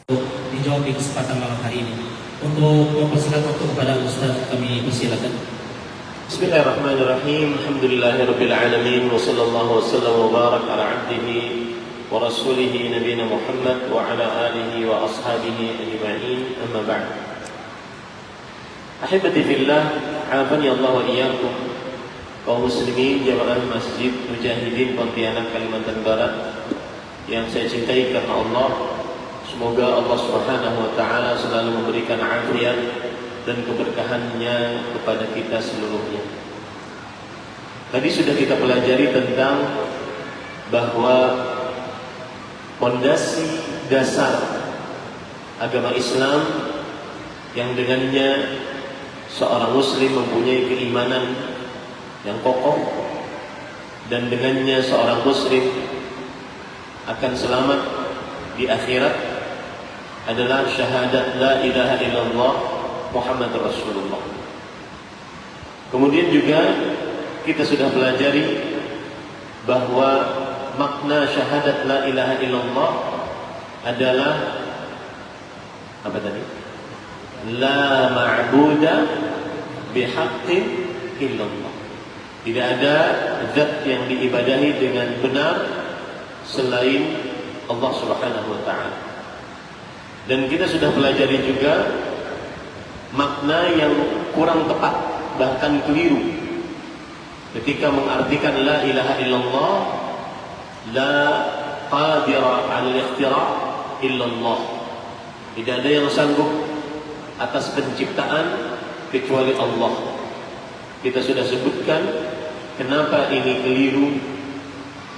dijawab di kesempatan malam hari ini. Untuk mempersilakan waktu kepada Ustaz, kami persilakan. Bismillahirrahmanirrahim. Alhamdulillahirabbil alamin wa sallallahu wasallam wa barak ala abdihi wa rasulihi nabiyina Muhammad wa ala alihi wa ashabihi ajma'in. Amma ba'd. Ahibati fillah, afani Allah wa iyyakum. Kaum muslimin jamaah Masjid Mujahidin Pontianak Kalimantan Barat yang saya cintai karena Allah. Semoga Allah Subhanahu wa taala selalu memberikan afiat dan keberkahannya kepada kita seluruhnya. Tadi sudah kita pelajari tentang bahwa fondasi dasar agama Islam yang dengannya seorang muslim mempunyai keimanan yang kokoh dan dengannya seorang muslim akan selamat di akhirat adalah syahadat la ilaha illallah Muhammad Rasulullah. Kemudian juga kita sudah pelajari bahwa makna syahadat la ilaha illallah adalah apa tadi? La ma'buda bihaqqin illallah. Tidak ada zat yang diibadahi dengan benar selain Allah Subhanahu wa taala. Dan kita sudah pelajari juga makna yang kurang tepat, bahkan keliru ketika mengartikan la ilaha illallah, la qadira 'ala al-ikhtira' illallah. Tidak ada yang sanggup atas penciptaan kecuali Allah. Kita sudah sebutkan kenapa ini keliru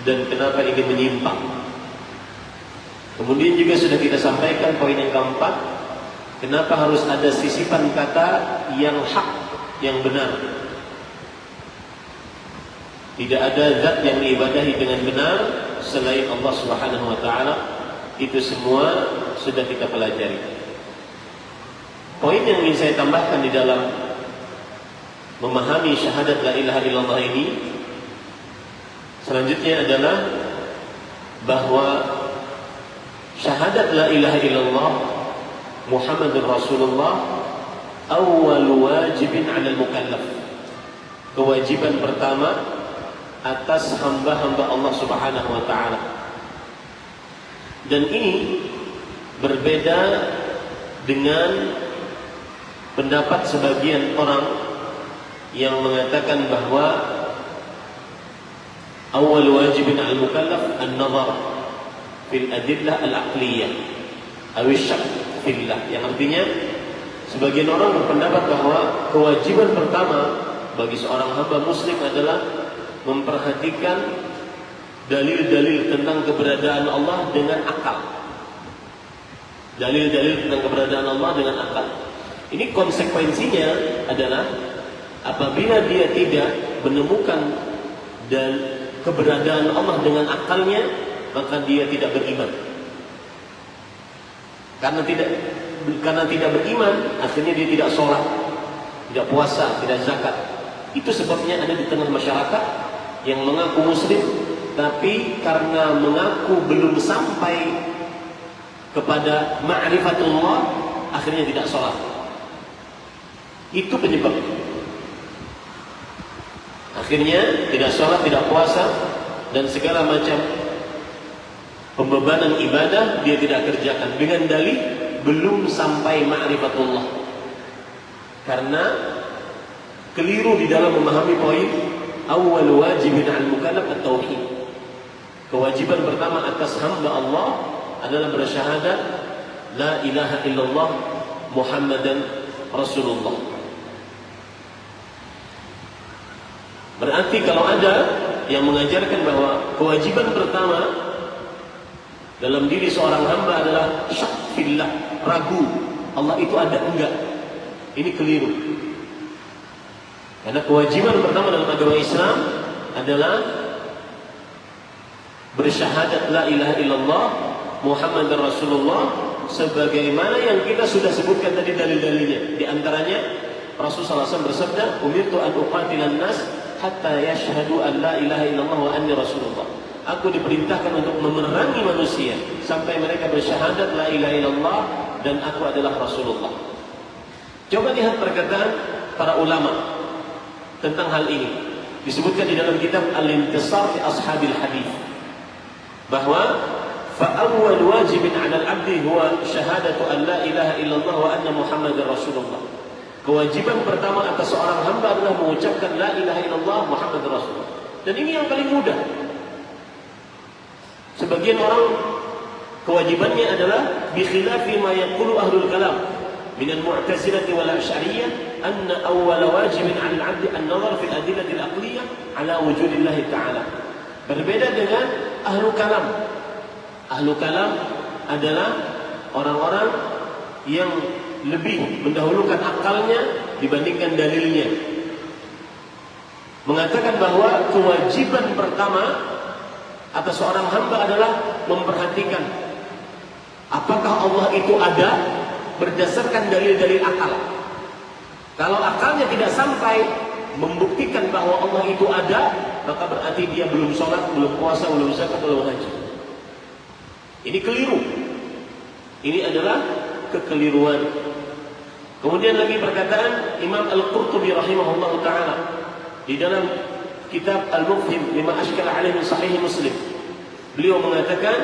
dan kenapa ini menyimpang. Kemudian juga sudah kita sampaikan poin yang keempat, kenapa harus ada sisipan kata yang hak, yang benar. Tidak ada zat yang diibadahi dengan benar selain Allah Subhanahu wa taala. Itu semua sudah kita pelajari. Poin yang ingin saya tambahkan di dalam memahami syahadat la ilaha illallah ini selanjutnya adalah bahwa syahadat la ilaha illallah Muhammadur Rasulullah awwal wajibin 'alal mukallaf. Kewajiban pertama atas hamba-hamba Allah Subhanahu wa taala. Dan ini berbeda dengan pendapat sebagian orang yang mengatakan bahwa awwal wajibin 'alal mukallaf an-nazar fil adillah al-aqliyah awisyak fillah, yang artinya sebagian orang berpendapat bahwa kewajiban pertama bagi seorang hamba muslim adalah memperhatikan dalil-dalil tentang keberadaan Allah dengan akal. Dalil-dalil tentang keberadaan Allah dengan akal. Ini konsekuensinya adalah apabila dia tidak menemukan dan keberadaan Allah dengan akalnya, maka dia tidak beriman. Karena tidak beriman, akhirnya dia tidak sholat, tidak puasa, tidak zakat. Itu sebabnya ada di tengah masyarakat yang mengaku muslim, tapi karena mengaku belum sampai kepada ma'rifatullah, akhirnya tidak sholat. Itu penyebabnya. Akhirnya tidak sholat, tidak puasa, dan segala macam pembebanan ibadah dia tidak kerjakan dengan dalih belum sampai ma'rifatullah. Karena keliru di dalam memahami poin awal wajibin al-mukallaf at-tauhid. Kewajiban pertama atas hamba Allah adalah bersyahadat la ilaha illallah Muhammadan Rasulullah. Berarti kalau ada yang mengajarkan bahwa kewajiban pertama dalam diri seorang hamba adalah syak fillah, ragu Allah itu ada enggak, ini keliru. Karena kewajiban pertama dalam agama Islam adalah bersyahadat la ilaha illallah Muhammad Rasulullah, sebagaimana yang kita sudah sebutkan tadi dalil-dalilnya. Di antaranya Rasulullah SAW bersabda, umirtu an uqatilan nas hatta yashhadu an la ilaha illallah wa anni Rasulullah. aku diperintahkan untuk memerangi manusia sampai mereka bersyahadat la ilaha illallah dan aku adalah Rasulullah. Coba lihat perkataan para ulama tentang hal ini. Disebutkan di dalam kitab Al-Intisar li Ashabil Hadis bahwa فأول واجب على العبد هو شهادة أن لا إله إلا الله وأن محمد رسول الله. Kewajiban pertama atas seorang hamba adalah mengucapkan la ilaha illallah Muhammad Rasulullah. Dan ini yang paling mudah. Sebagian orang kewajibannya adalah bi khilafi ma yaqulu ahlul kalam min al-mu'tazilah wal asy'ariyah anna awwal wajibin 'ala al-'abd an-nazar fi al-adillah al-aqliyah 'ala wujudillah ta'ala. Berbeda dengan ahlul kalam. Ahlu kalam adalah orang-orang yang lebih mendahulukan akalnya dibandingkan dalilnya. Mengatakan bahwa kewajiban pertama atas seorang hamba adalah memperhatikan apakah Allah itu ada berdasarkan dalil-dalil akal. Kalau akalnya tidak sampai membuktikan bahwa Allah itu ada, maka berarti dia belum sholat, belum puasa, belum zakat, belum haji. Ini keliru. Ini adalah kekeliruan. Kemudian lagi perkataan Imam Al-Qurtubi rahimahullah ta'ala di dalam kitab Al-Mufhim lima ashkala alaihi min sahih Muslim. Beliau mengatakan,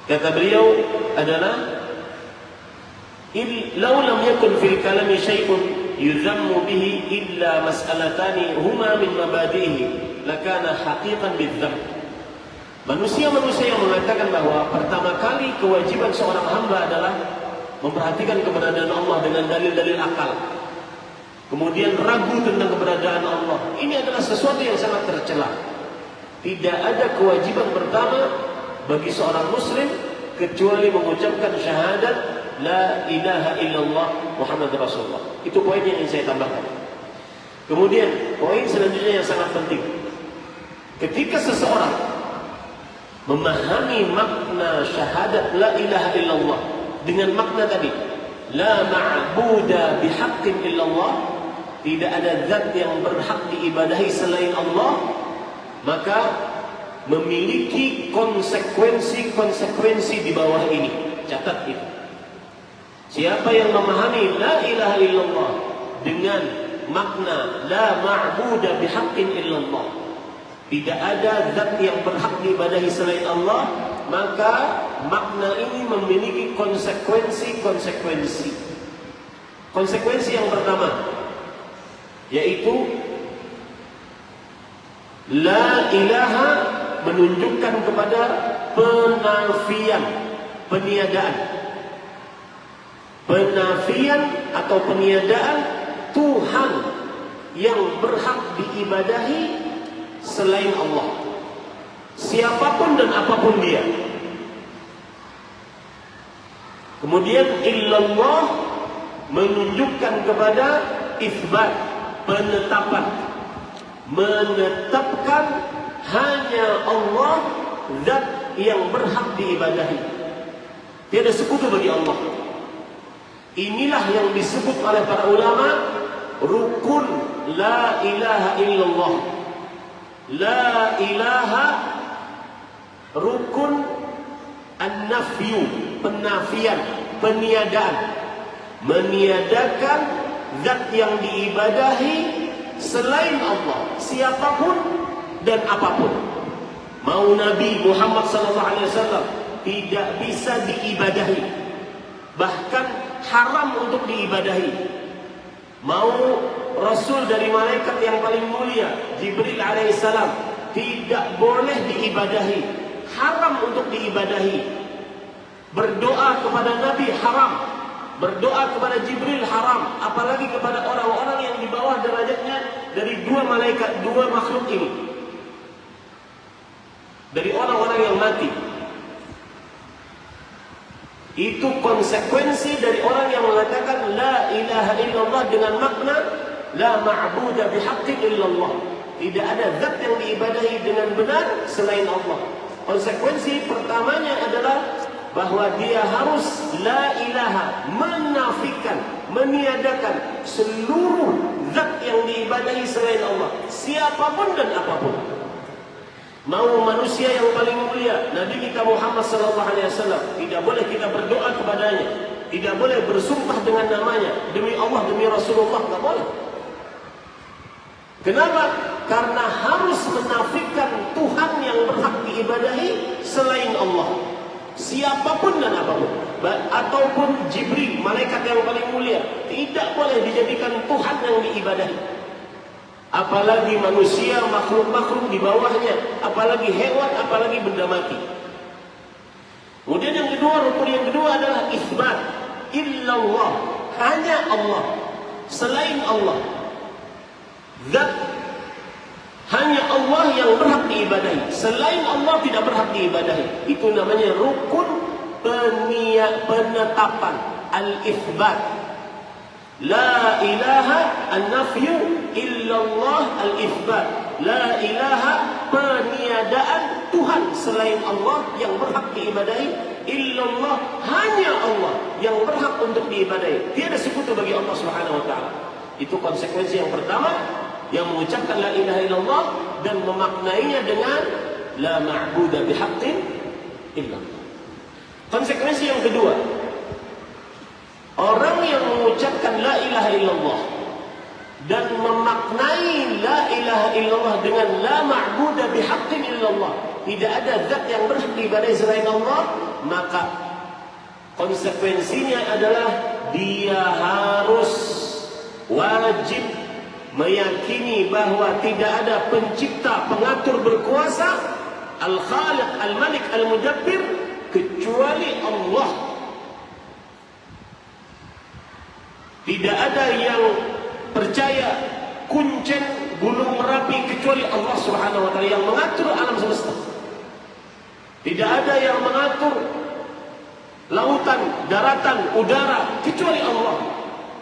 kata beliau adalah law lam yakun fil kalami syai'un yuzammu bihi illa mas'alatani huma min mabadihi lakana haqiqan bidzam. Manusia-manusia yang mengatakan bahwa pertama kali kewajiban seorang hamba adalah memperhatikan keberadaan Allah dengan dalil-dalil akal, kemudian ragu tentang keberadaan Allah, ini adalah sesuatu yang sangat tercela. Tidak ada kewajiban pertama bagi seorang muslim kecuali mengucapkan syahadat la ilaha illallah Muhammad Rasulullah. Itu poin yang ingin saya tambahkan. Kemudian poin selanjutnya yang sangat penting, ketika seseorang memahami makna syahadat la ilaha illallah dengan makna tadi, la ma'buda bihaqqin illallah, tidak ada zat yang berhak diibadahi selain Allah, maka memiliki konsekuensi di bawah ini. Catat itu. Siapa yang memahami la ilaha illallah dengan makna la ma'buda bihaqqin illallah, tidak ada zat yang berhak diibadahi selain Allah, maka makna ini memiliki konsekuensi. Konsekuensi yang pertama yaitu la ilaha menunjukkan kepada penafian, peniadaan. Penafian atau peniadaan Tuhan yang berhak diibadahi selain Allah, siapapun dan apapun dia. Kemudian illallah menunjukkan kepada isbat, penetapan, menetapkan hanya Allah zat yang berhak diibadahi, tiada sekutu bagi Allah. Inilah yang disebut oleh para ulama rukun la ilaha illallah. La ilaha rukun an-nafyu, penafian, peniadaan, meniadakan zat yang diibadahi selain Allah, siapapun dan apapun. Mau Nabi Muhammad SAW tidak bisa diibadahi, bahkan haram untuk diibadahi. Mau Rasul dari malaikat yang paling mulia Jibril alaihissalam tidak boleh diibadahi, haram untuk diibadahi. Berdoa kepada Nabi haram, berdoa kepada Jibril haram, apalagi kepada orang-orang yang di bawah derajatnya dari dua malaikat, dua makhluk ini, dari orang-orang yang mati. Itu konsekuensi dari orang yang mengatakan la ilaha illallah dengan makna la ma'buda bihaqqin illallah. Tidak ada zat yang diibadahi dengan benar selain Allah. Konsekuensi pertamanya adalah bahwa dia harus la ilaha, menafikan, meniadakan seluruh zat yang diibadahi selain Allah, siapapun dan apapun. Mau manusia yang paling mulia, Nabi kita Muhammad SAW, tidak boleh kita berdoa kepadanya, tidak boleh bersumpah dengan namanya, demi Allah, demi Rasulullah, tidak boleh. Kenapa? Karena harus menafikan Tuhan yang berhak diibadahi selain Allah, siapapun dan apapun. Ataupun Jibril, malaikat yang paling mulia, tidak boleh dijadikan Tuhan yang diibadahi. Apalagi manusia, makhluk-makhluk di bawahnya, apalagi hewan, apalagi benda mati. Kemudian yang kedua, rukun yang kedua adalah isbat. Illallah, hanya Allah, selain Allah. Zat, hanya Allah yang berhak diibadahi, selain Allah tidak berhak diibadahi. Itu namanya rukun penetapan, al-isbat. La ilaha an-nafyu illallah al-isbat. La ilaha, peniadaan Tuhan selain Allah yang berhak diibadahi, illallah, hanya Allah yang berhak untuk diibadahi. Tiada sekutu bagi Allah Subhanahu wa taala. Itu konsekuensi yang pertama, yang mengucapkan la ilaha illallah dan memaknainya dengan la ma'budu bihaqqin illallah. Konsekuensi yang kedua, orang yang mengucapkan la ilaha illallah dan memaknai la ilaha illallah dengan la ma'budu bihaqqin illallah, tidak ada zat yang berhak diibadahi selain Allah, maka konsekuensinya adalah dia harus wajib meyakini bahwa tidak ada pencipta, pengatur, berkuasa, al-khaliq, al-malik, al-mudabbir kecuali Allah. Tidak ada yang percaya kuncen gunung Merapi kecuali Allah Subhanahu wa taala yang mengatur alam semesta. Tidak ada yang mengatur lautan, daratan, udara kecuali Allah.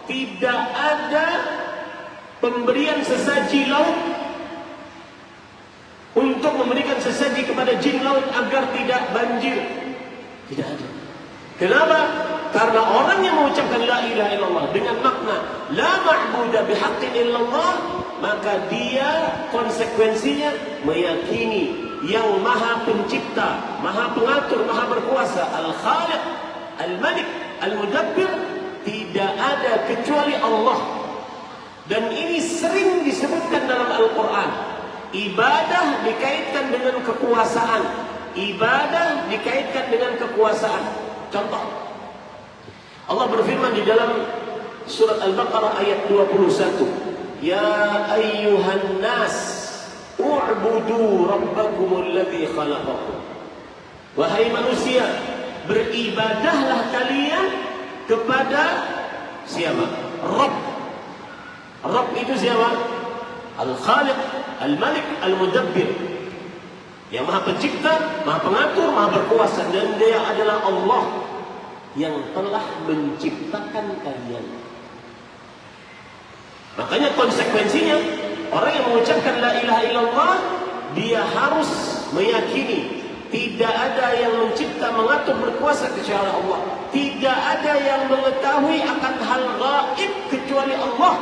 Tidak ada pemberian sesaji laut untuk memberikan sesaji kepada jin laut agar tidak banjir. Tidak ada. Kenapa? Karena orang yang mengucapkan la ilaha illallah dengan makna la ma'budu bihaqqin illallah, maka dia konsekuensinya meyakini yang maha pencipta, maha pengatur, maha berkuasa, al-khaliq, al-malik, al-mudabbir, tidak ada kecuali Allah. Dan ini sering disebutkan dalam Al-Quran. Ibadah dikaitkan dengan kekuasaan, ibadah dikaitkan dengan kekuasaan. Contoh, Allah berfirman di dalam surat Al-Baqarah ayat 21, Ya ayyuhan nas, u'budu rabbakumul ladzi khalaqakum. Wahai manusia, beribadahlah kalian kepada siapa? Rabb. Rabb itu siapa? Al-Khaliq, Al-Malik, Al-Mudabbir, yang maha pencipta, maha pengatur, maha berkuasa. Dan dia adalah Allah yang telah menciptakan kalian. Makanya konsekuensinya, orang yang mengucapkan la ilaha illallah, dia harus meyakini tidak ada yang mencipta, mengatur, berkuasa kecuali Allah. Tidak ada yang mengetahui akan hal gaib kecuali Allah.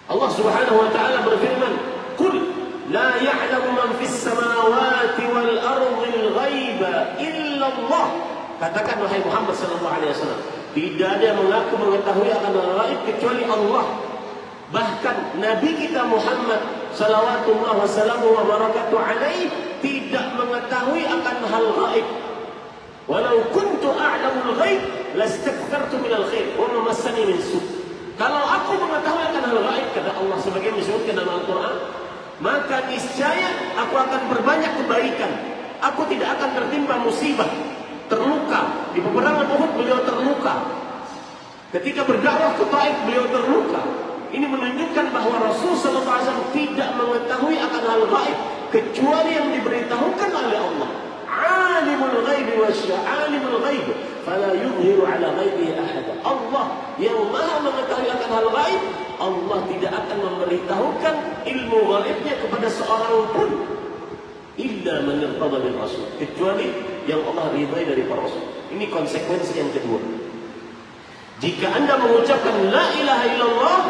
Allah Subhanahu wa taala berfirman, "Qul la ya'lamu man fis samawati wal ardi al-ghaiba illa Allah." Katakan wahai Muhammad sallallahu alaihi wasallam, tidak ada yang mengaku mengetahui akan hal gaib kecuali Allah. Bahkan Nabi kita Muhammad sallallahu wasallam wa barakatuh alaihi tidak mengetahui akan hal gaib. Walau kuntu a'lamul ghaib lastakthartu minal khair wa ma massani min su'. Kalau aku mengetahui akan hal gaib, kata Allah sebagai disebutkan dalam Al-Quran, maka niscaya aku akan berbanyak kebaikan. Aku tidak akan tertimpa musibah, terluka. Di peperangan Uhud beliau terluka. Ketika berdakwah ke Taif beliau terluka. Ini menunjukkan bahwa Rasul SAW tidak mengetahui akan hal gaib kecuali yang diberitahukan oleh Allah. Alimul ghaibi alimul ghaib fala yuzhiru ala ghaibihi ahada. Allah yang maha mengetahui akan hal gaib, Allah tidak akan memberitahukan ilmu gaibnya kepada seorang pun illa man irtada min rasul, kecuali yang Allah ridai dari para rasul. Ini konsekuensi yang kedua. Jika Anda mengucapkan la ilaha illallah,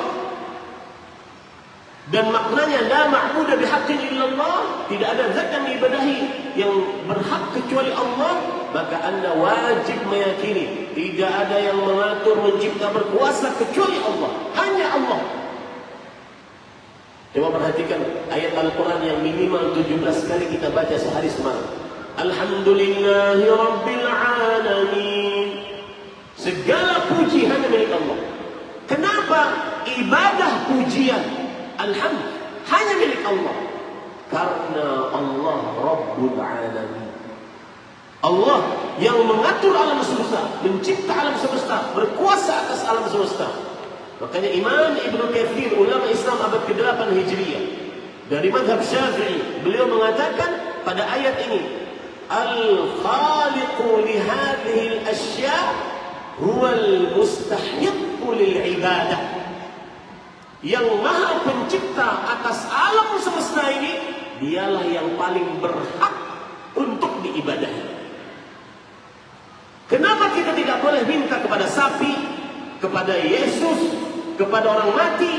dan maknanya la ma'budu bihaqqin illallah, tidak ada zat yang diibadahi yang berhak kecuali Allah, maka Anda wajib meyakini tidak ada yang mengatur, mencipta, berkuasa kecuali Allah, hanya Allah. Coba perhatikan ayat Al-Quran yang minimal 17 kali kita baca sehari semalam. Alhamdulillahi Rabbil Alamin. Segala puji hanya milik Allah. Kenapa ibadah pujian alhamd hanya milik Allah? Karena Allah Rabbul Alamin. Allah yang mengatur alam semesta, mencipta alam semesta, berkuasa atas alam semesta. Makanya Imam Ibn Katsir, ulama Islam abad ke-8 Hijriah, dari mazhab Syafi'i, beliau mengatakan pada ayat ini, Al-Khaliqu li hadhihi al-asya' huwa al-mustahiqqu lil ibadah. Yang maha pencipta atas alam semesta ini, dialah yang paling berhak untuk diibadahi. Kenapa kita tidak boleh minta kepada sapi, kepada Yesus, kepada orang mati,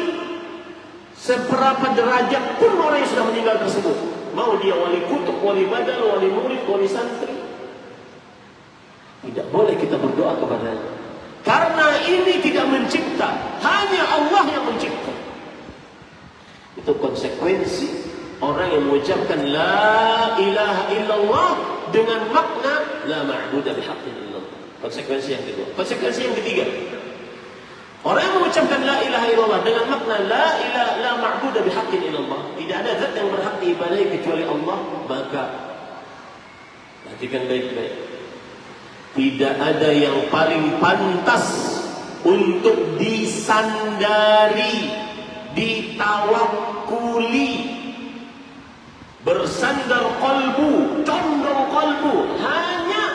seberapa derajat pun orang yang sudah meninggal tersebut, mau dia wali kutub, wali badal, wali murid, wali santri, tidak boleh kita berdoa kepadanya, karena ini tidak mencipta, hanya Allah yang mencipta. Itu konsekuensi orang yang mengucapkan la ilaha illallah dengan makna la ma'budu bihaqqin illallah. Konsekuensi yang kedua. Konsekuensi yang ketiga, orang yang mengucapkan la ilaha illallah dengan makna la ma'budu bihaqqin illallah, tidak ada zat yang berhak diibadahi kecuali Allah, maka perhatikan baik-baik, tidak ada yang paling pantas untuk disandari, ditawakuli, bersandar qalbu, condong qalbu hanya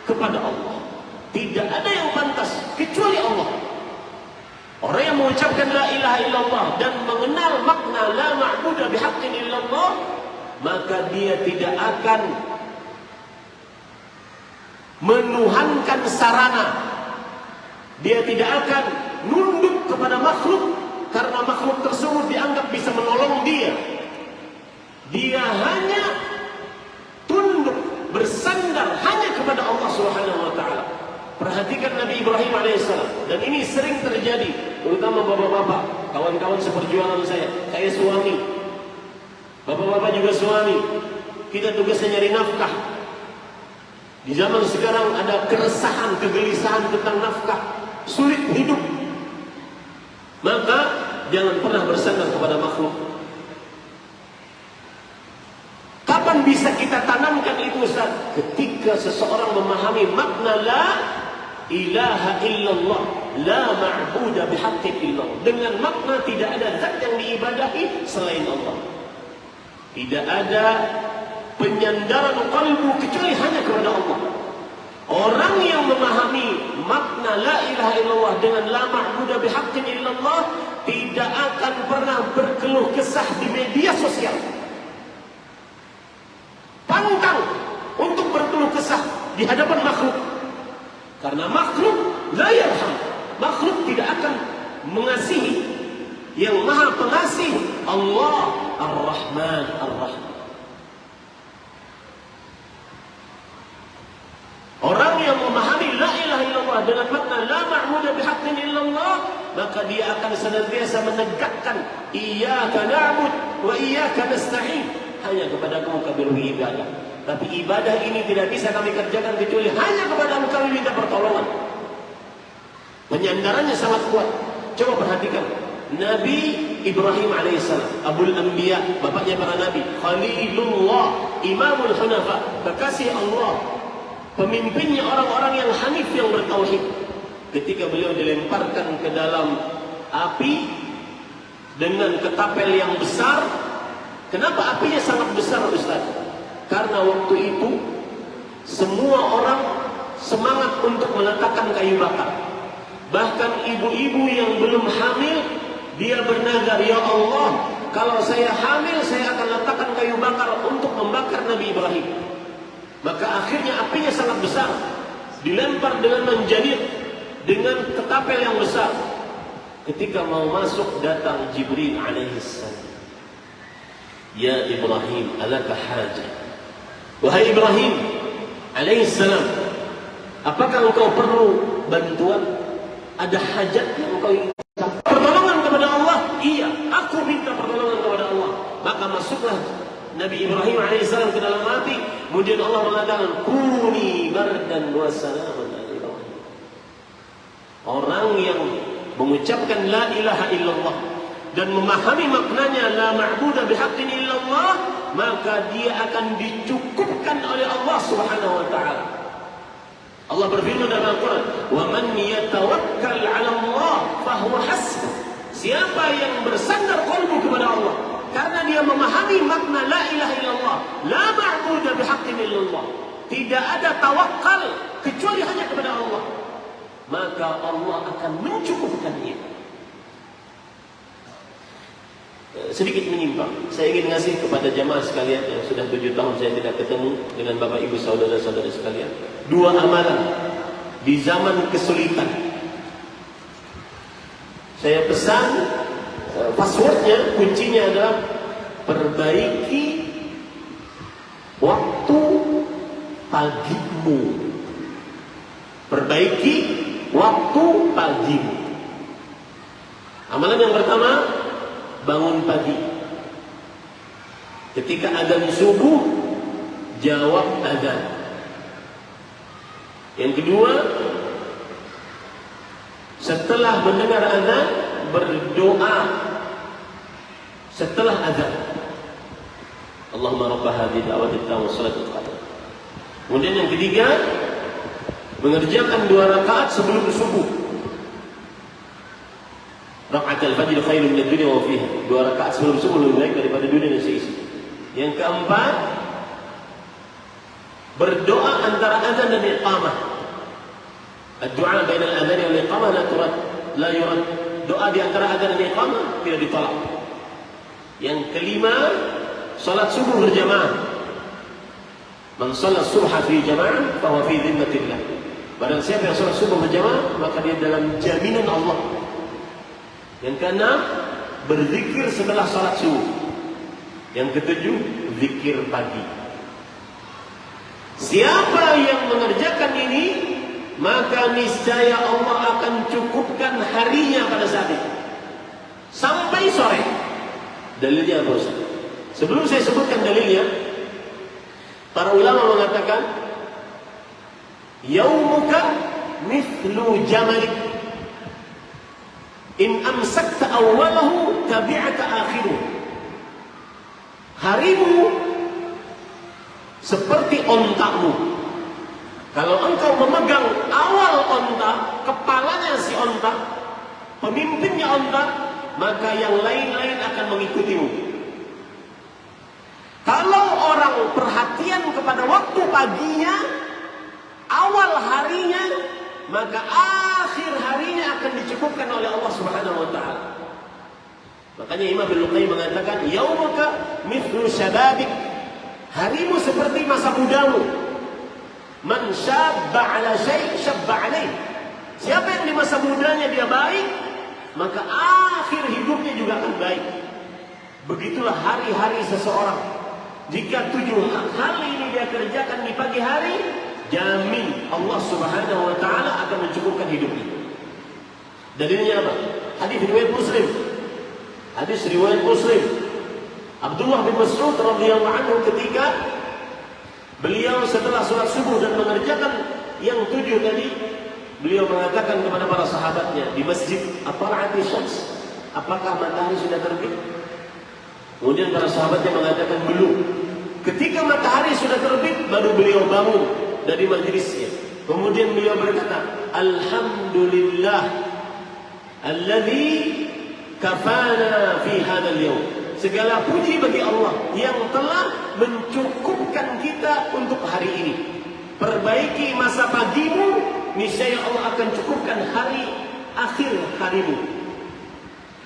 kepada Allah. Tidak ada yang pantas kecuali Allah. Orang yang mengucapkan la ilaha illallah dan mengenal makna la ma'budu bihaqqin illallah, maka dia tidak akan menuhankan sarana. Dia tidak akan nunduk kepada makhluk karena makhluk tersebut dianggap bisa menolong dia. Dia hanya tunduk, bersandar hanya kepada Allah Subhanahu wa taala. Perhatikan Nabi Ibrahim alaihissalam, dan ini sering terjadi, terutama bapak-bapak, kawan-kawan seperjuangan saya suami, bapak-bapak juga suami, kita tugasnya nyari nafkah. Di zaman sekarang ada keresahan, kegelisahan tentang nafkah, sulit hidup. Maka jangan pernah bersandar kepada makhluk. Kapan bisa kita tanamkan itu, Ustaz? Ketika seseorang memahami makna la ilaha illallah, la ma'budu bihaqqin illallah, dengan makna tidak ada zat yang diibadahi selain Allah, tidak ada penyandaran qalbu kecuali hanya kepada Allah. Orang yang memahami makna la ilaha illallah dengan la ma'budu bihaqqin illallah tidak akan pernah berkeluh kesah di media sosial, pantang untuk berkeluh kesah di hadapan makhluk, karena makhluk la yarham, makhluk tidak akan mengasihi. Yang maha pengasih Allah Ar-Rahman Ar-Rahim. Orang yang memahami la ilaha illallah dengan makna la ma'budu bihaqqin illallah, maka dia akan senantiasa menegakkan iyyaka na'bud wa iyyaka nasta'in, hanya kepadamu kami beribadah. Tapi ibadah ini tidak bisa kami kerjakan kecuali hanya kepadamu kami minta pertolongan. Penyandarannya sangat kuat. Coba perhatikan Nabi Ibrahim alaihissalam, Abul Anbiya, bapaknya para nabi, Khalilullah, Imamul Hunafa, kekasih Allah, pemimpinnya orang-orang yang hanif, yang bertauhid. Ketika beliau dilemparkan ke dalam api dengan ketapel yang besar. Kenapa apinya sangat besar, Ustaz? Karena waktu itu semua orang semangat untuk meletakkan kayu bakar. Bahkan ibu-ibu yang belum hamil, dia bernazar, ya Allah, kalau saya hamil saya akan letakkan kayu bakar untuk membakar Nabi Ibrahim. Maka akhirnya apinya sangat besar, dilempar dengan menjadi dengan ketapel yang besar. ketika mau masuk datang Jibril alaihissalam. Ya Ibrahim, alaka hajah. Wahai Ibrahim alaihissalam, apakah engkau perlu bantuan? Ada hajat yang engkau ingin? Pertolongan kepada Allah? Iya, aku minta pertolongan kepada Allah. Maka masuklah Nabi Ibrahim alaihissalam ke dalam api. Kemudian Allah mengatakan, Kuni bardan wa salaman ala Ibrahim. Orang yang mengucapkan la ilaha illallah dan memahami maknanya la ma'budu bihaqqin illallah, maka dia akan dicukupkan oleh Allah Subhanahu wa taala. Allah berfirman dalam Al-Quran, "Wa man yatawakkal 'ala Allah fahuwa hasbuh." Siapa yang bersandar qalbu kepada Allah karena dia memahami makna la ilaha illallah, la ma'budu bihaqqin illallah, tidak ada tawakal kecuali hanya kepada Allah, maka Allah akan mencukupkannya. Sedikit menyimpang, saya ingin ngasih kepada jamaah sekalian yang sudah 7 tahun saya tidak ketemu dengan bapak ibu saudara-saudara sekalian, 2 amalan di zaman kesulitan. Saya pesan, passwordnya, kuncinya adalah perbaiki waktu pagimu. Perbaiki waktu pagimu. Amalan yang pertama, bangun pagi. Ketika azan subuh, jawab azan. Yang kedua, setelah mendengar azan, berdoa setelah azan. Allahumma rabb hadhihi da'wati tammah salatul qadar. Kemudian yang ketiga, mengerjakan 2 rakaat sebelum subuh. Rakaat al-fajr khairun min ad-dunya wa fiha. 2 rakaat sebelum subuh lebih baik daripada dunia dan seisi. Yang keempat, berdoa antara azan dan iqamah. Ad-du'a baina al-adhan wal iqamah la yurad. Doa di antara azan dan iqamah tidak ditolak. Yang kelima, salat subuh berjamaah. Man shalla subha fi jama'ah fa huwa fi dhimmatillah. Barang siapa yang salat subuh berjamaah, maka dia dalam jaminan Allah. Yang keenam, berzikir setelah salat subuh. Yang ketujuh, zikir pagi. Siapa yang mengerjakan ini, maka niscaya Allah akan cukupkan harinya pada saat itu sampai sore. Dalilnya apa Ustaz? Sebelum saya sebutkan dalilnya, para ulama mengatakan, yaumuka mithlu jamalik, in amsakta awwalahu tabi'aka akhiruh. Harimu seperti ontamu. Kalau engkau memegang awal onta, kepalanya si onta, pemimpinnya onta, maka yang lain-lain akan mengikutimu. Kalau orang perhatian kepada waktu paginya, awal harinya, maka akhir harinya akan dicukupkan oleh Allah Subhanahu wa taala. Makanya Imam Ibnu Qayyim mengatakan, yaumuka mithlu syababik. Harimu seperti masa mudamu. Man syabba ala syai' syabba alaih. Siapa yang di masa mudanya dia baik, maka akhir hidupnya juga akan baik. Begitulah hari-hari seseorang. Jika 7 hal ini dia kerjakan di pagi hari, jamin Allah Subhanahu wa taala akan mencukupkan hidupnya. Dalilnya apa? Hadis riwayat Muslim. Hadis riwayat Muslim. Abdullah bin Mas'ud radhiyallahu anhu ketika beliau setelah sholat subuh dan mengerjakan yang 7 tadi, beliau mengatakan kepada para sahabatnya di masjid, "Atala'ati syams?" Apakah matahari sudah terbit? Kemudian para sahabatnya mengatakan belum. Ketika matahari sudah terbit, baru beliau bangun dari majlisnya. Kemudian beliau berkata, "Alhamdulillah alladzi kafana fi hadzal yaum." Segala puji bagi Allah yang telah mencukupkan kita untuk hari ini. Perbaiki masa pagimu, niscaya Allah akan cukupkan hari akhir harimu.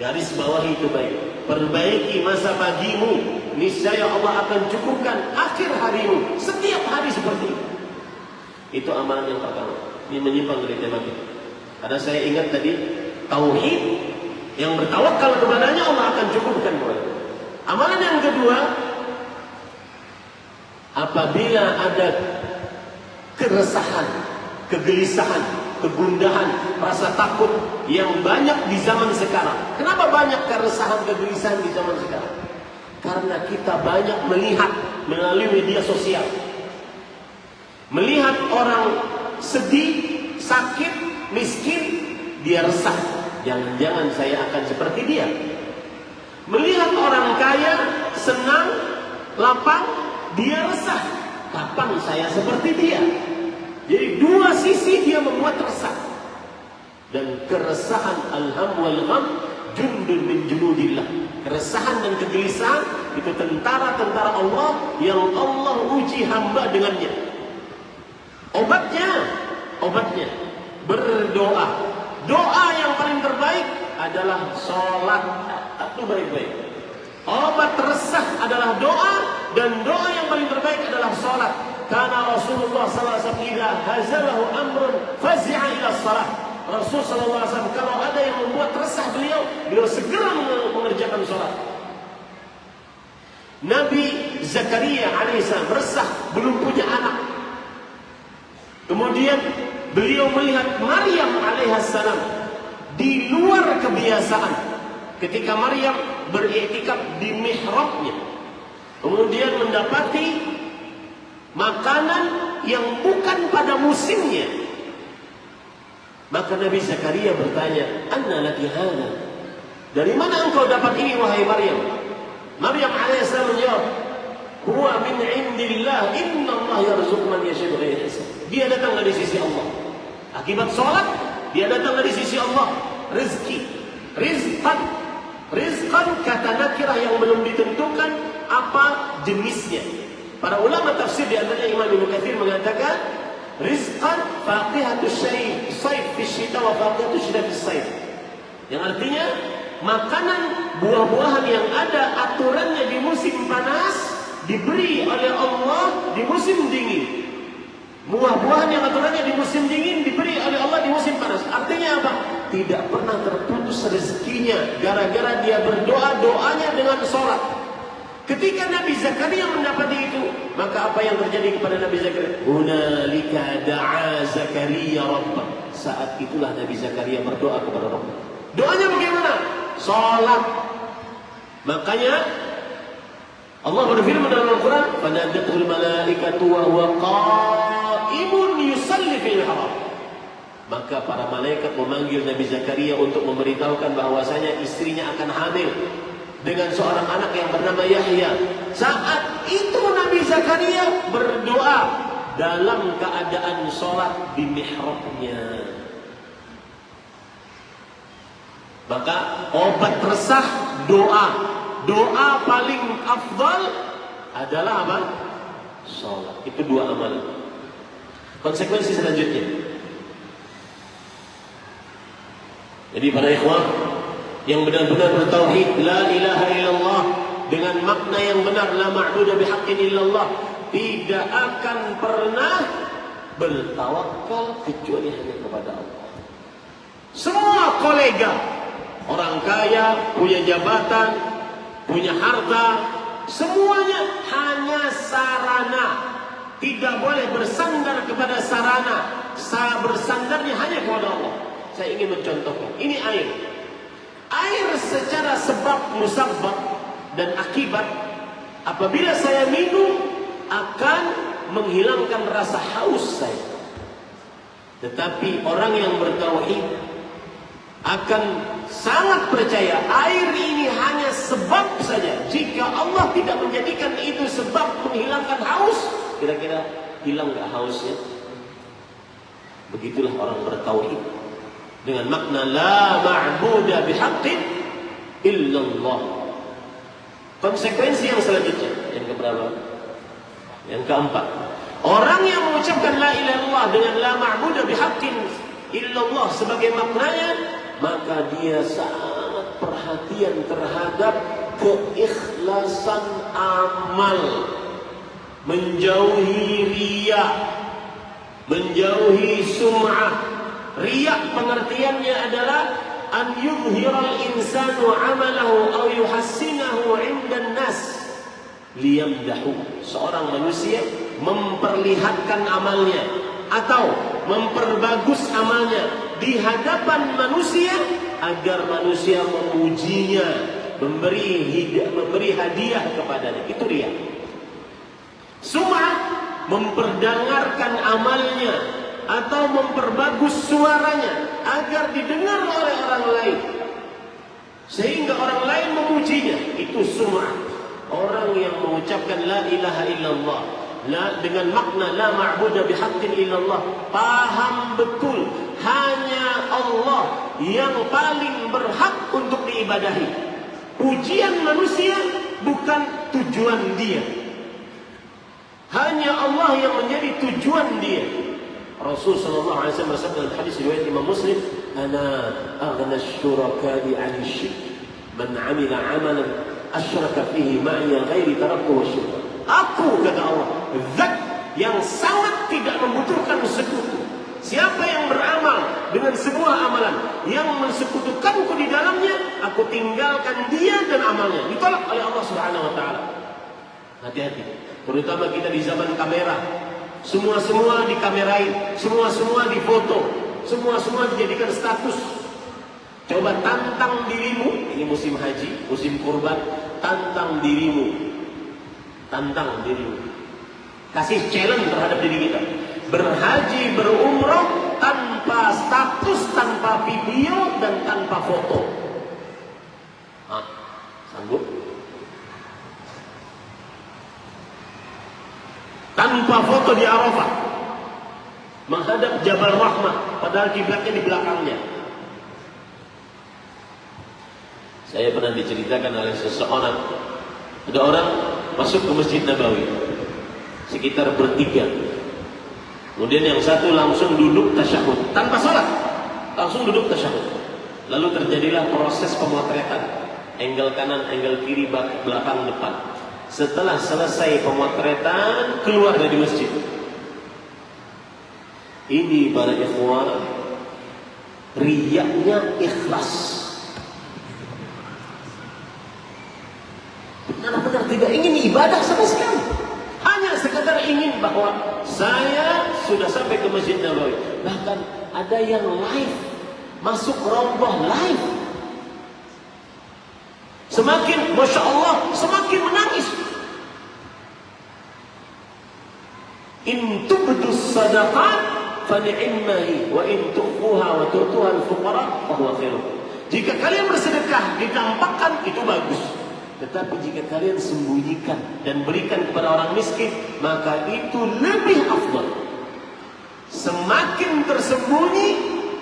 Garis bawah itu baik. Perbaiki masa pagimu, niscaya Allah akan cukupkan akhir harimu. Setiap hari seperti itu. Itu amalan yang pertama. Ini menyimpang dari tema kita. Karena saya ingat tadi, tauhid Yang bertawakal kepadanya Allah akan cukupkan kepada. Amalan yang kedua, apabila ada keresahan, kegelisahan, kegundahan, rasa takut yang banyak di zaman sekarang. Kenapa banyak keresahan, kegelisahan di zaman sekarang? Karena kita banyak melihat melalui media sosial. Melihat orang sedih, sakit, miskin, dia resah. Jangan-jangan saya akan seperti dia. Melihat orang kaya, senang, lapang, dia resah. Kapan saya seperti dia? Jadi dua sisi dia membuat resah. Dan keresahan alham wal gham jundun min junudillah. Keresahan dan kegelisahan itu tentara-tentara Allah yang Allah uji hamba dengannya. Obatnya berdoa. Doa yang paling terbaik adalah sholat. Itu baik-baik. Obat resah adalah doa, dan doa yang paling terbaik adalah sholat. Karena Rasulullah SAW idza hazalahu amrun fazi'a ila shalah. Rasul SAW kalau ada yang membuat resah beliau segera mengerjakan sholat. Nabi Zakaria alaihissalam resah, belum punya anak. Kemudian beliau melihat Maryam alaihissalam di luar kebiasaan ketika Maryam beriktikaf di mihrabnya. Kemudian mendapati makanan yang bukan pada musimnya. Maka Nabi Zakaria bertanya, "Anna laki hadha?" Dari mana engkau dapat ini wahai Maryam? Maryam alaihissalam menjawab, "Huwa min indillah, inna Allah yarzuqu man yasha'u bighairi hisab." Dia datang dari sisi Allah. Akibat sholat, dia datang dari sisi Allah. Rezeki, rizqan kata nakirah yang belum ditentukan apa jenisnya. Para ulama tafsir di antaranya Imam Ibnu Katsir mengatakan rizqan faqihatus sayf fi syita wa faqihatus syita fi sayf. Yang artinya makanan buah-buahan yang ada aturannya di musim panas diberi oleh Allah di musim dingin. Buah-buahan yang aturannya di musim dingin diberi oleh Allah di musim panas. Artinya apa? Tidak pernah terputus rezekinya gara-gara dia berdoa, doanya dengan sholat. Ketika Nabi Zakaria mendapati itu, maka apa yang terjadi kepada Nabi Zakaria? Hunalika da'a Zakaria rabbah. Saat itulah Nabi Zakaria berdoa kepada Rabb. Doanya bagaimana? Sholat. Makanya Allah berfirman dalam Al-Quran, "Fanadatul malaikatu wa huwa qa'imun yusalli fil haram." Maka para malaikat memanggil Nabi Zakaria untuk memberitahukan bahwasanya istrinya akan hamil dengan seorang anak yang bernama Yahya. Saat itu Nabi Zakaria berdoa dalam keadaan sholat di mihrabnya. Maka obat resah doa. Doa paling afdal adalah apa? Sholat. Itu dua amalan. Konsekuensi selanjutnya. Jadi para ikhwan yang benar-benar bertauhid la ilaha illallah dengan makna yang benar, la ma'budu bihaqqin illallah, tidak akan pernah bertawakal kecuali hanya kepada Allah. Semua kolega, orang kaya, punya jabatan, punya harta, semuanya hanya sarana. Tidak boleh bersandar kepada sarana. Bersandarnya hanya kepada Allah. Saya ingin mencontohkan. Ini air. Air secara sebab, musabbab dan akibat, apabila saya minum akan menghilangkan rasa haus saya. Tetapi orang yang bertauhid akan sangat percaya air ini hanya sebab saja. Jika Allah tidak menjadikan itu sebab menghilangkan haus, kira-kira hilang gak hausnya? Begitulah orang bertauhid dengan makna la ma'buda bihaqqin illallah. Konsekuensi yang selanjutnya, yang keberapa? Yang keempat, orang yang mengucapkan la ilaha illallah dengan la ma'buda bihaqqin illallah sebagai maknanya, maka dia sangat perhatian terhadap keikhlasan amal, menjauhi riya, menjauhi sum'ah. Riya pengertiannya adalah an yudhiral insanu amalahu aw yuhassinahu 'indan nas liyamdahu. Seorang manusia memperlihatkan amalnya atau memperbagus amalnya di hadapan manusia agar manusia memujinya, memberi hadiah kepadanya. Itu dia. Sum'ah, memperdengarkan amalnya atau memperbagus suaranya agar didengar oleh orang lain sehingga orang lain memujinya. Itu sum'ah. Orang yang mengucapkan la ilaha illallah dengan makna la ma'budu bihaqqin illallah, paham betul hanya Allah yang paling berhak untuk diibadahi. Pujian manusia bukan tujuan dia, hanya Allah yang menjadi tujuan dia. Rasul sallallahu alaihi wasallam bersabda dalam hadis riwayat Imam Muslim, "Ana aghna asy-syuraka'i 'ani syirk, man 'amila 'amalan asyraka fihi ma'i ghairi taraktu wa syirk." Aku, kata Allah, zat yang sangat tidak membutuhkan sekutu. Siapa yang beramal dengan sebuah amalan yang mensekutukanku di dalamnya, aku tinggalkan dia dan amalnya. Ditolak oleh Allah Subhanahu wa taala. Hati-hati, terutama kita di zaman kamera. Semua dikamerain, semua difoto, semua dijadikan status. Coba tantang dirimu, ini musim haji, musim kurban, tantang dirimu. Kasih challenge terhadap diri kita. Berhaji, berumrah tanpa status, tanpa video, dan tanpa foto. Sanggup? Tanpa foto di Arafah, menghadap Jabal Rahmah, padahal kiblatnya di belakangnya. Saya pernah diceritakan oleh seseorang, ada orang masuk ke Masjid Nabawi sekitar bertiga. Kemudian yang satu langsung duduk tasyahud tanpa salat, langsung duduk tasyahud. Lalu terjadilah proses pemotretan, angle kanan, angle kiri, belakang, depan. Setelah selesai pemotretan, keluar dari masjid. Ini para ikhwan, riyaknya ikhlas. Benar-benar tidak ingin ibadah sama sekali. Hanya sekadar ingin bahwa saya sudah sampai ke Masjid Nabawi. Bahkan ada yang live, masuk rombong live. Semakin, Masya Allah, semakin menangis. In tubdus sadaqat fani'immahi wa in tukhfuha wa tu'tuha al-fuqara fahuwa khairuh. Jika kalian bersedekah ditampakkan, itu bagus. Tetapi jika kalian sembunyikan dan berikan kepada orang miskin, maka itu lebih afdal. Semakin tersembunyi,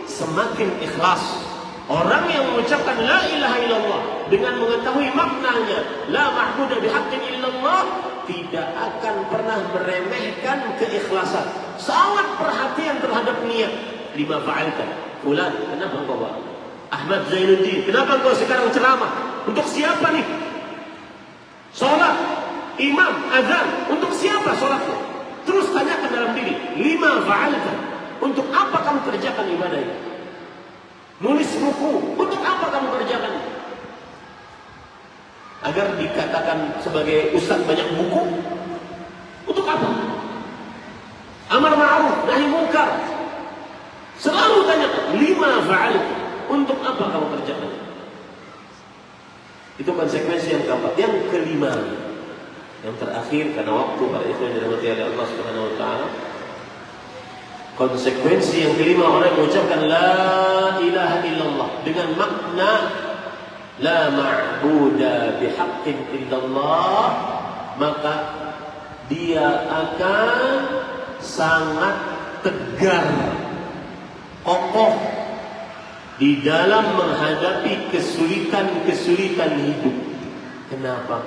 semakin ikhlas. Orang yang mengucapkan la ilaha illallah dengan mengetahui maknanya la ma'budu bihaqqin illallah, tidak akan pernah meremehkan keikhlasan. Sangat perhatian terhadap niat. Lima fa'alta, fulan, kenapa engkau buat? Ahmad Zainuddin, kenapa engkau sekarang ceramah? Untuk siapa nih? Sholat, imam, azan, untuk siapa sholatnya? Terus tanyakan dalam diri, lima fa'alta, untuk apa kamu kerjakan ibadah ini? Nulis buku, untuk apa kamu kerjakan? Agar dikatakan sebagai ustaz banyak buku? Untuk apa? Amar ma'ruf, nahi munkar. Selalu tanyakan, lima fa'alta, untuk apa kamu kerjakan? Itu konsekuensi yang keempat. Yang kelima, yang terakhir, karena waktu para ikhwan yang dirahmati oleh Allah Subhanahu wa taala, konsekuensi yang kelima, orang mengucapkan la ilaha illallah dengan makna la ma'budu bihaqqin illallah, maka dia akan sangat tegar, kokoh di dalam menghadapi kesulitan-kesulitan hidup. Kenapa?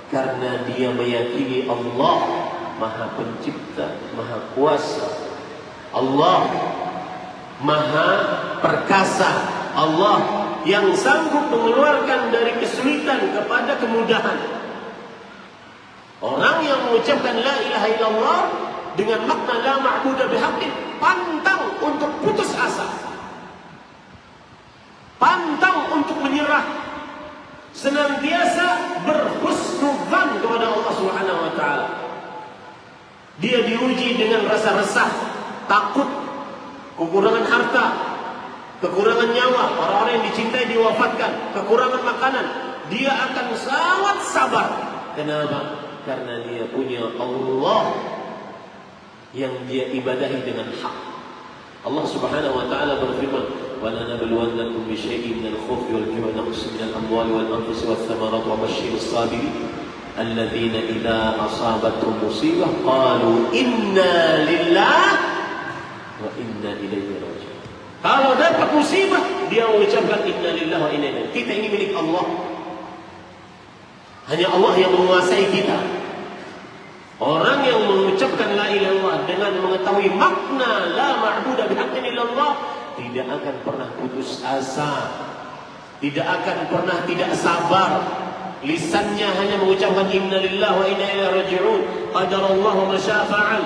Karena dia meyakini Allah Maha Pencipta, Maha Kuasa, Allah Maha Perkasa, Allah yang sanggup mengeluarkan dari kesulitan kepada kemudahan. Orang yang mengucapkan la ilaha illallah dengan makna la ma'budu bihaqqin, pantang untuk putus asa. Pantang diuji dengan rasa resah, takut, kekurangan harta, kekurangan nyawa, orang-orang yang dicintai diwafatkan, kekurangan makanan, dia akan sangat sabar. Kenapa? Karena dia punya Allah yang dia ibadahi dengan hak. Allah Subhanahu wa taala berfirman, "Wa lanabluwannakum bisyai'in minal khawfi wal ju'i wa naqsin minal amwali wal anfusi wath thamarati wa basyyiris sabirin alladzina idza asabatuhum musibah qalu inna lillahi wa inna ilaihi raji'un." Kalau dapat musibah, dia mengucapkan inna lillahi wa inna ilaihi. Kita ini milik Allah. Hanya Allah yang menguasai kita. Orang yang mengucapkan la ilaha illallah dengan mengetahui makna la ma'budu bihaqqin illallah tidak akan pernah putus asa, tidak akan pernah tidak sabar. Lisannya hanya mengucapkan inna lillahi wa inna ilaihi raji'un, qadarallahu ma syaa fa'al.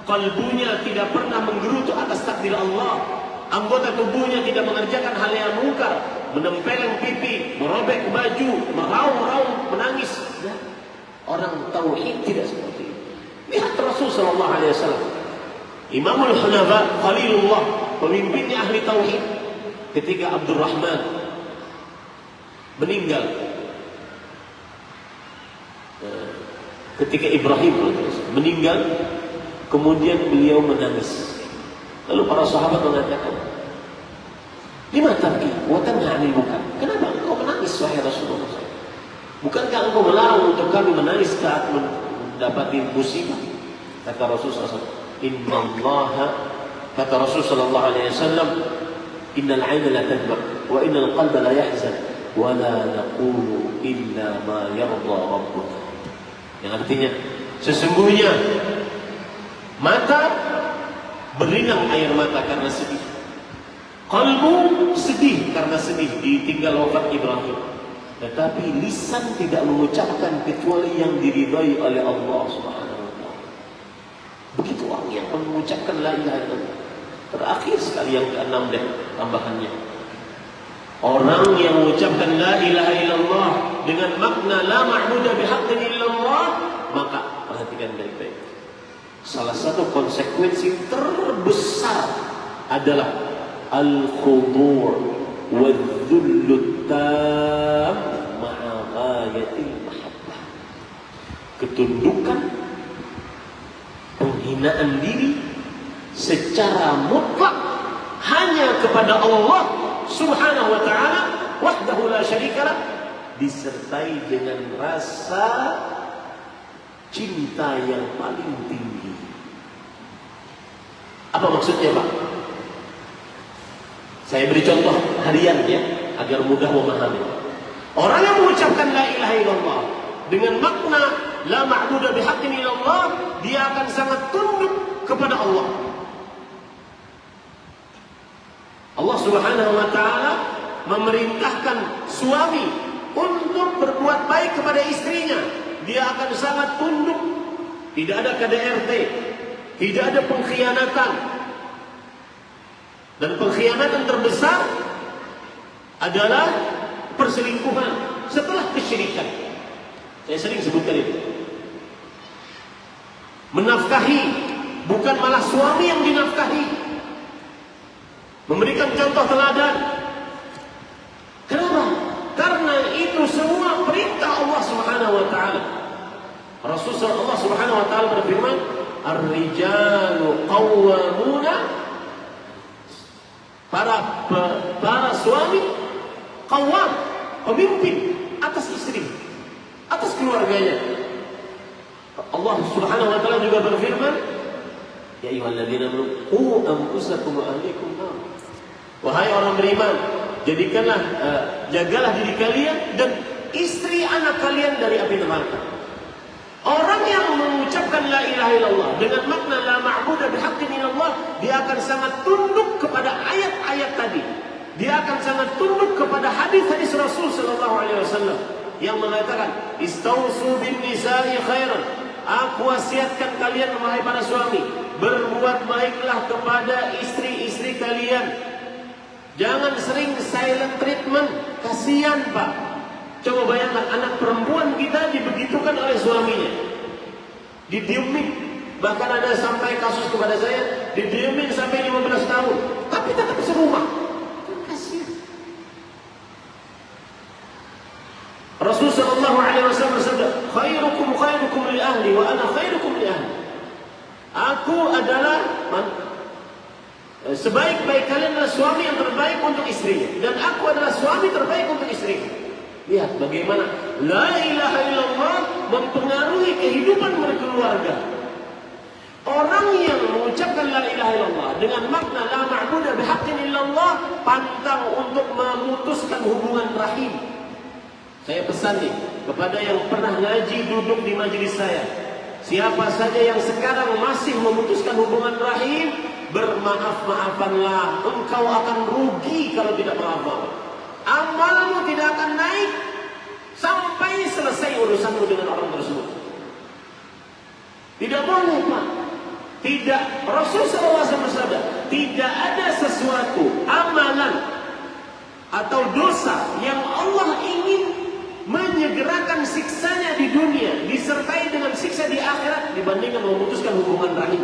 Kalbunya tidak pernah menggerutu atas takdir Allah. Anggota tubuhnya tidak mengerjakan hal yang mungkar, menempeleng pipi, merobek baju, meraung-raung, menangis. Ya. Orang tauhid tidak seperti itu. Lihat Rasul sallallahu alaihi wasallam. Imamul Hunafa Khalilullah, pemimpinnya ahli tauhid. Ketika Abdurrahman meninggal, ketika Ibrahim meninggal, kemudian beliau menangis. Lalu para sahabat mengatakan, "Lima tabki wa tanha 'anil munkar?" Kenapa engkau menangis wahai Rasulullah? Bukankah engkau melarang untuk kami menangis saat mendapati musibah? Kata Rasulullah SAW, "Innallaha," kata Rasulullah SAW, "Innal 'aina la tadma wa innal qalba la yahzan wa la naqulu illa ma yarda rabbuna." Yang artinya, sesungguhnya mata berlinang air mata karena sedih, kalbu sedih karena sedih ditinggal wafat Ibrahim, tetapi lisan tidak mengucapkan kecuali yang diridhai oleh Allah Subhanahu wa taala. Begitu orang yang mengucapkan la ilaha illallah. Terakhir sekali yang keenam deh tambahannya. Orang yang mengucapkan la ilaha illallah dengan makna la ma'budu bihaqqin illallah, maka perhatikan baik-baik. Salah satu konsekuensi terbesar adalah al-khudu' wal-dhullu tam ma'a ghayatil mahabbah. Ketundukan, penghinaan diri secara mutlak hanya kepada Allah Subhanahu wa ta'ala wahdahu la syarikalah, disertai dengan rasa cinta yang paling tinggi. Apa maksudnya, Pak? Saya beri contoh harian ya, agar mudah memahami. Orang yang mengucapkan la ilaha illallah dengan makna la ma'budu bihaqqin illallah, dia akan sangat tunduk kepada Allah. Allah Subhanahu wa taala memerintahkan suami untuk berbuat baik kepada istrinya. Dia akan sangat tunduk. Tidak ada KDRT, tidak ada pengkhianatan. Dan pengkhianatan terbesar adalah perselingkuhan setelah kesyirikan. Saya sering sebutkan itu. Menafkahi, bukan malah suami yang dinafkahi. Memberikan contoh teladan. Kenapa? Karena itu semua perintah Allah Subhanahu wa taala. Rasulullah Allah Subhanahu wa taala berfirman, "Ar-rijalu qawwamuna," para suami qawwam, pemimpin atas istri, atas keluarganya. Allah Subhanahu wa taala juga berfirman, "Ya ayyuhalladzina amanu qu anfusakum wa ahlikum nar." Wahai orang beriman, jadikanlah jagalah diri kalian dan istri anak kalian dari api neraka. Orang yang mengucapkan la ilaha illallah dengan makna la ma'budu bihaqqin illallah, dia akan sangat tunduk kepada ayat-ayat tadi. Dia akan sangat tunduk kepada hadis-hadis Rasul sallallahu alaihi wasallam yang mengatakan, "Istausu bin nisa'i khairan." Aku wasiatkan kalian wahai para suami, berbuat baiklah kepada istri-istri kalian. Jangan sering silent treatment, kasihan Pak. Coba bayangkan anak perempuan kita dibegitukan oleh suaminya, didiemin, Bahkan ada sampai kasus kepada saya, didiemin sampai 15 tahun, tapi tetap serumah. Kan kasihan. Rasul sallallahu alaihi wasallam bersabda, "Khairukum khairukum li ahli wa ana khairukum li ahli." Aku adalah sebaik-baik kalian adalah suami yang terbaik untuk istrinya, dan aku adalah suami terbaik untuk istrinya. Lihat bagaimana la ilaha illallah mempengaruhi kehidupan berkeluarga. Orang yang mengucapkan la ilaha illallah dengan makna la ma'budu bihaqqin illallah pantang untuk memutuskan hubungan rahim. Saya pesan nih kepada yang pernah ngaji duduk di majelis saya, siapa saja yang sekarang masih memutuskan hubungan rahim, bermaaf-maafanlah, engkau akan rugi kalau tidak maaf-maaf. Amalmu tidak akan naik sampai selesai urusanmu dengan orang tersebut. Tidak boleh, Pak. Tidak. Rasulullah SAW bersabda, tidak ada sesuatu amalan atau dosa yang Allah ingin menyegerakan siksanya di dunia disertai dengan siksa di akhirat dibandingkan memutuskan hubungan rahim.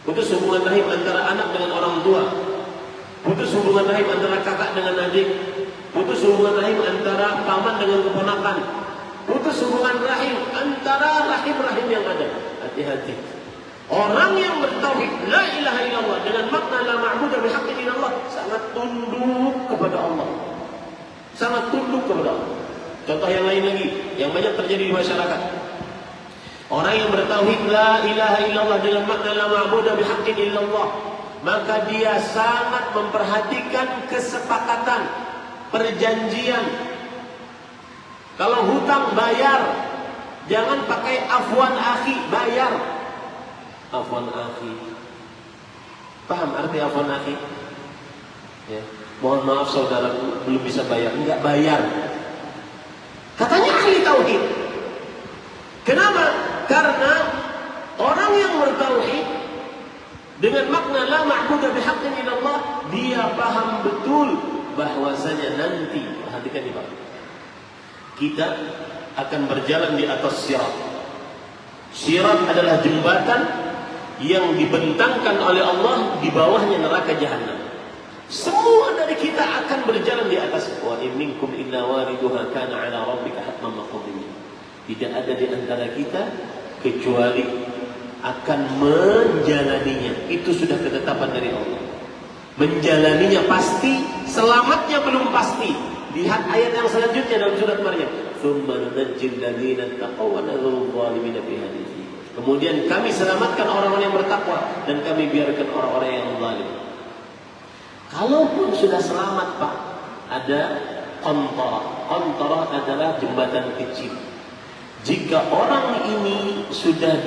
Putus hubungan rahim antara anak dengan orang tua, putus hubungan rahim antara kakak dengan adik, putus hubungan rahim antara paman dengan keponakan, putus hubungan rahim antara rahim-rahim yang ada. Hati-hati. Orang yang bertauhid la ilaha illallah dengan makna la ma'budu bihaqqin illallah sangat tunduk kepada Allah. Sangat tunduk kepada Allah. Contoh yang lain lagi yang banyak terjadi di masyarakat. Orang yang bertauhid la ilaha illallah dengan makna la ma'budu bihaqqin illallah, maka dia sangat memperhatikan kesepakatan, perjanjian. Kalau hutang bayar, jangan pakai afwan akhi, bayar. Afwan akhi. Paham arti afwan akhi? Ya. Mohon maaf saudara belum bisa bayar, enggak bayar. Katanya ahli tauhid. Kenapa? Karena orang yang bertauhid dengan makna la ma'budu bihaqqin illallah, dia paham betul bahwasanya nanti, perhatikan ini Pak, kita akan berjalan di atas sirat. Sirat adalah jembatan yang dibentangkan oleh Allah, di bawahnya neraka jahanam. Semua dari kita akan berjalan di atas. Wa in minkum illa wariduha kana 'ala rabbika hatman maqdiya. Tidak ada di antara kita kecuali akan menjalaninya. Itu sudah ketetapan dari Allah. Menjalaninya pasti, selamatnya belum pasti. Lihat ayat yang selanjutnya dalam surat Maryam. Tsumma nunajjil ladzina taqaw wa nadhurul zalimin fiha jithiya. Kemudian kami selamatkan orang-orang yang bertakwa dan kami biarkan orang-orang yang zalim. Kalaupun sudah selamat Pak, ada qantarah. Qantarah adalah jembatan kecil. Jika orang ini sudah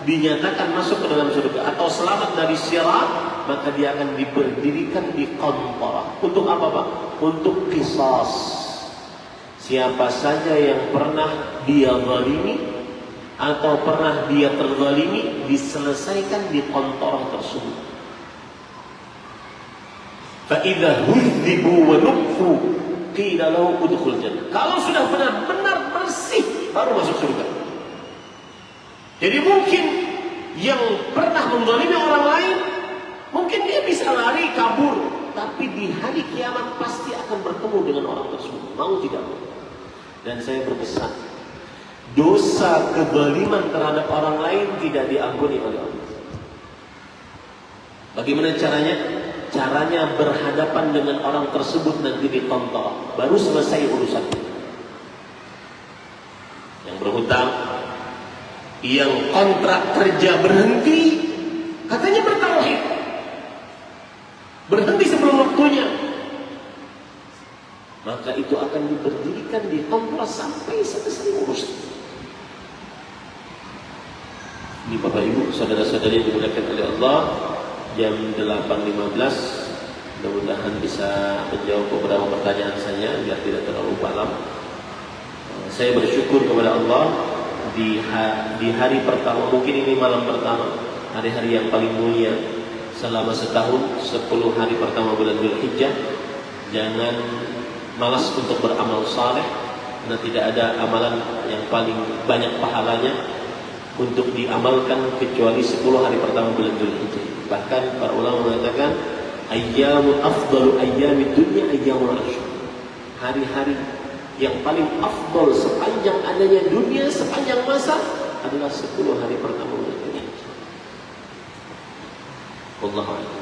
dinyatakan masuk ke dalam surga atau selamat dari sirat, maka dia akan diberdirikan di qantarah. Untuk apa Pak? Untuk qisas. Siapa saja yang pernah dia zalimi atau pernah dia terzalimi, diselesaikan di qantarah tersebut. فَإِذَا هُذِّبُوا وَنُقْفُوا قِيلَ لَهُ أُدْخُلْ جَنَّةَ. Kalau sudah benar-benar bersih, baru masuk surga. Jadi mungkin yang pernah menzalimi orang lain, mungkin dia bisa lari, kabur, tapi di hari kiamat pasti akan bertemu dengan orang tersebut, mau tidak mau. Dan saya berpesan, dosa kezaliman terhadap orang lain tidak diampuni oleh Allah. Bagaimana caranya? Caranya berhadapan dengan orang tersebut nanti di qantarah, baru selesai urusan. Yang berhutang, yang kontrak kerja berhenti, katanya bertauhid, berhenti sebelum waktunya, maka itu akan diberdirikan di qantarah sampai selesai urusan. Ini Bapak Ibu, saudara-saudari yang dimuliakan oleh Allah, jam 8.15, mudah-mudahan bisa menjawab beberapa pertanyaan saya biar tidak terlalu malam. Saya bersyukur kepada Allah di hari pertama, mungkin ini malam pertama, hari-hari yang paling mulia selama setahun, 10 hari pertama bulan Dzulhijjah. Jangan malas untuk beramal saleh, karena tidak ada amalan yang paling banyak pahalanya untuk diamalkan kecuali 10 hari pertama bulan Dzulhijjah. Bahkan para ulama mengatakan ayyamu afdalu ayyamid dunya ayyamul ashur. Hari-hari yang paling afdal sepanjang adanya dunia, sepanjang masa adalah 10 hari pertama bulan Dzulhijjah. Wallahu a'lam.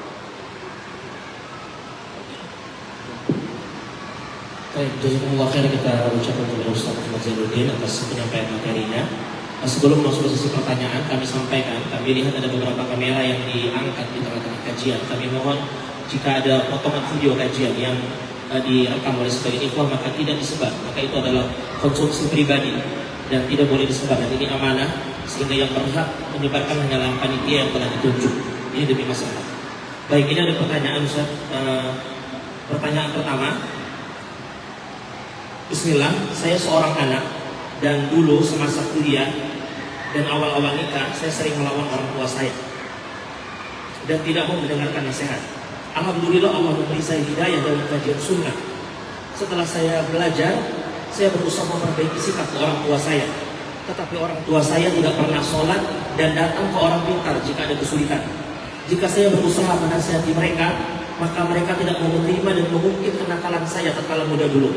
Baik, jazakumullah khair, kita ucapkan kepada Ustaz Ahmad Zainuddin atas penyampaian materinya. Sebelum masuk ke sesi pertanyaan, kami sampaikan, kami lihat ada beberapa kamera yang diangkat di tengah-tengah kajian. Kami mohon jika ada potongan video kajian yang direkam oleh sebagian ikhwan maka tidak disebar, maka itu adalah konsumsi pribadi dan tidak boleh disebar. Dan ini amanah, sehingga yang berhak menyebarkan hanyalah panitia yang telah ditunjuk. Ini demi masalah. Baik, ini ada pertanyaan Ustaz. Pertanyaan pertama, Bismillah, saya seorang anak dan dulu semasa kuliah dan awal-awal nikah saya sering melawan orang tua saya dan tidak mau mendengarkan nasihat. Alhamdulillah Allah memberi saya hidayah dalam kajian sunnah. Setelah saya belajar, saya berusaha memperbaiki sikap ke orang tua saya. Tetapi orang tua saya tidak pernah sholat dan datang ke orang pintar jika ada kesulitan. Jika saya berusaha menasihati mereka, maka mereka tidak mau menerima dan mengungkit kenakalan saya tatkala muda dulu.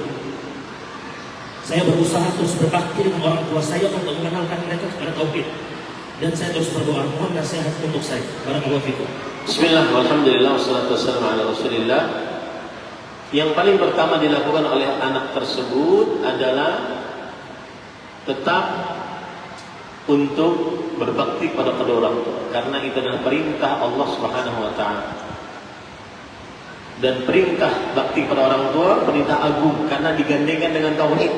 Saya berusaha terus berbakti dengan orang tua saya untuk mengenalkan mereka kepada tauhid. Dan saya terus berdoa, mohon nasihat untuk saya. Barakallahu fikum. Bismillah, walhamdulillah, wassalatu wassalamu ala rasulillah. Yang paling pertama dilakukan oleh anak tersebut adalah tetap untuk berbakti pada kedua orang tua, karena itu adalah perintah Allah Subhanahu wa taala. Dan perintah bakti pada orang tua perintah agung karena digandengkan dengan tauhid.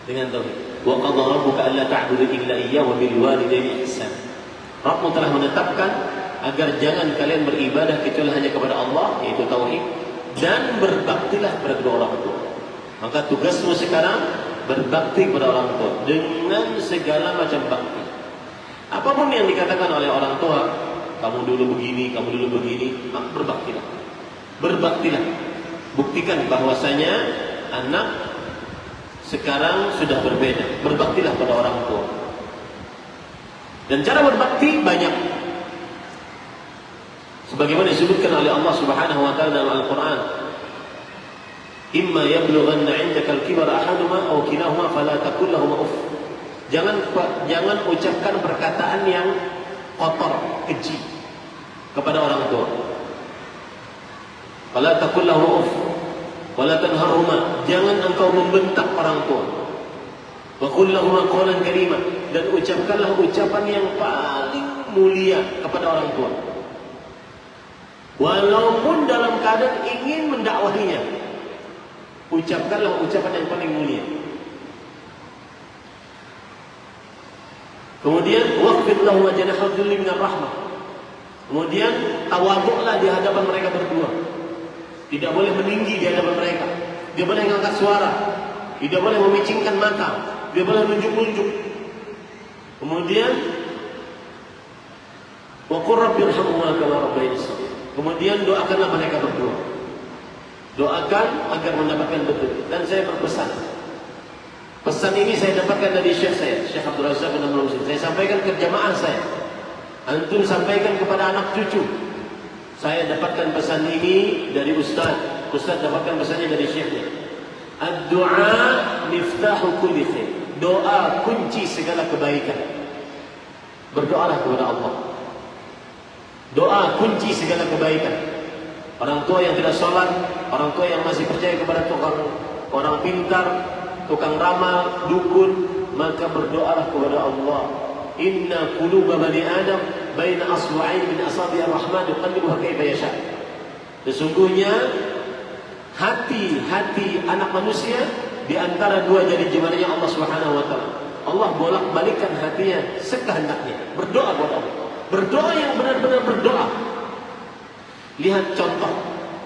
Dengan tauhid. Wa qadha rabbuka alla ta'budu illa iyyahu wa bil walidayni ihsan. Rabbmu telah menetapkan agar jangan kalian beribadah kecuali hanya kepada Allah, yaitu tauhid, dan berbaktilah kepada kedua orang tua. Maka tugasmu sekarang berbakti kepada orang tua dengan segala macam bakti. Apapun yang dikatakan oleh orang tua, kamu dulu begini, maka berbaktilah. Berbaktilah. Buktikan bahwasanya anak sekarang sudah berbeda. Berbaktilah pada orang tua. Dan cara berbakti banyak. Sebagaimana disebutkan oleh Allah Subhanahu wa taala dalam Al-Qur'an, "Imma yablughanna 'indaka al-kibara ahaduhuma aw kilahuma fala taqul lahumā uff." Jangan ucapkan perkataan yang kotor, keji kepada orang tua. Fala taqul lahumā uff wa la tanharhumā. Jangan engkau membentak orang tua. Wa qul lahumā qawlan karīmā. Dan ucapkanlah ucapan yang paling mulia kepada orang tua. Walaupun dalam keadaan ingin mendakwahinya, ucapkanlah ucapan yang paling mulia. Kemudian waqfid lahum janaha dhulli minar rahmah. Kemudian tawaduklah di hadapan mereka berdua. Tidak boleh meninggi di hadapan mereka. Dia boleh mengangkat suara. Tidak boleh memicingkan mata. Dia boleh nunjuk-nunjuk. Kemudian wa qur rabbirhamhuma kama rabbayani shaghira. Kemudian doakanlah mereka berdua. Doakan agar mendapatkan betul. Dan saya berpesan. Pesan ini saya dapatkan dari Syekh saya, Syekh Abdul Razak bin Abdul Muhsin. Saya sampaikan ke jamaah saya. Antum sampaikan kepada anak cucu. Saya dapatkan pesan ini dari Ustaz. Ustaz dapatkan pesannya dari Syekhnya. Ad-du'a miftahu kulli khair. Doa kunci segala kebaikan. Berdoalah kepada Allah. Doa kunci segala kebaikan. Orang tua yang tidak sholat, orang tua yang masih percaya kepada tukang orang pintar, tukang ramal, dukun, maka berdoalah kepada Allah. Inna quluba bani Adam baina asbu'ain min asabi'ir rahman yuqallibuha kaifa yasha. Sesungguhnya hati anak manusia di antara dua jari jemarinya Allah Subhanahu wa taala. Allah bolak-balikkan hatinya sekehendaknya. Berdoa kepada Allah. Berdoa yang benar-benar berdoa. Lihat contoh